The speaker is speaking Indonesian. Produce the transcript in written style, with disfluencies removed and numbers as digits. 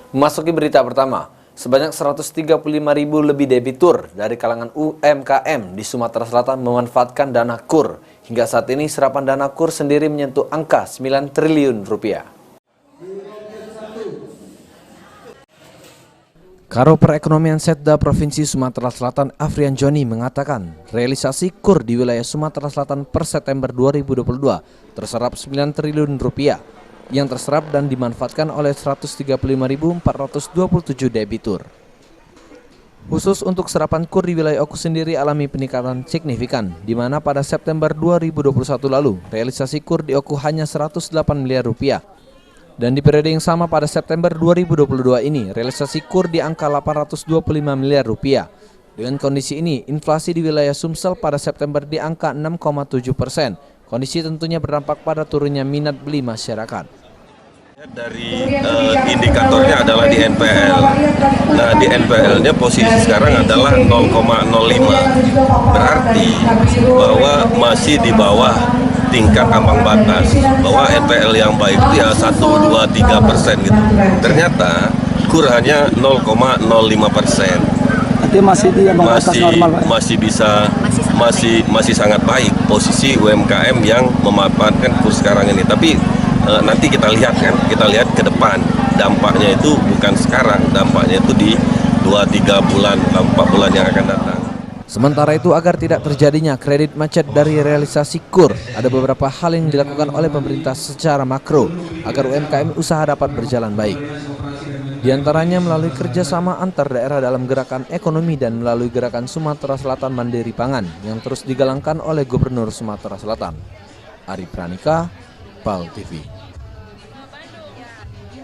Memasuki berita pertama, sebanyak 135.000 lebih debitur dari kalangan UMKM di Sumatera Selatan memanfaatkan dana KUR. Hingga saat ini serapan dana KUR sendiri menyentuh angka 9 triliun rupiah. Karo Perekonomian Setda Provinsi Sumatera Selatan Afrian Joni mengatakan, realisasi KUR di wilayah Sumatera Selatan per September 2022 terserap 9 triliun rupiah yang terserap dan dimanfaatkan oleh 135.427 debitur. Khusus untuk serapan KUR di wilayah Oku sendiri alami peningkatan signifikan, di mana pada September 2021 lalu realisasi KUR di Oku hanya 108 miliar rupiah. Dan di periode yang sama pada September 2022 ini, realisasi KUR di angka 825 miliar rupiah. Dengan kondisi ini, inflasi di wilayah Sumsel pada September di angka 6,7%. Kondisi tentunya berdampak pada turunnya minat beli masyarakat. Dari indikatornya adalah di NPL. Nah, di NPL-nya posisi sekarang adalah 0,05. Berarti bahwa masih di bawah tingkat ambang batas. Bahwa NPL yang baik itu ya 1, 2, 3% gitu. Ternyata KUR hanya 0,05%. Artinya masih di ambang batas normal, Pak? Masih sangat baik posisi UMKM yang memanfaatkan KUR sekarang ini. Tapi nanti kita lihat ke depan dampaknya itu bukan sekarang, dampaknya itu di 2-3 bulan, 4 bulan yang akan datang. Sementara itu, agar tidak terjadinya kredit macet dari realisasi KUR, ada beberapa hal yang dilakukan oleh pemerintah secara makro agar UMKM usaha dapat berjalan baik. Di antaranya melalui kerjasama antar daerah dalam gerakan ekonomi dan melalui gerakan Sumatera Selatan Mandiri Pangan yang terus digalangkan oleh Gubernur Sumatera Selatan. Ari Pranika, PAL TV.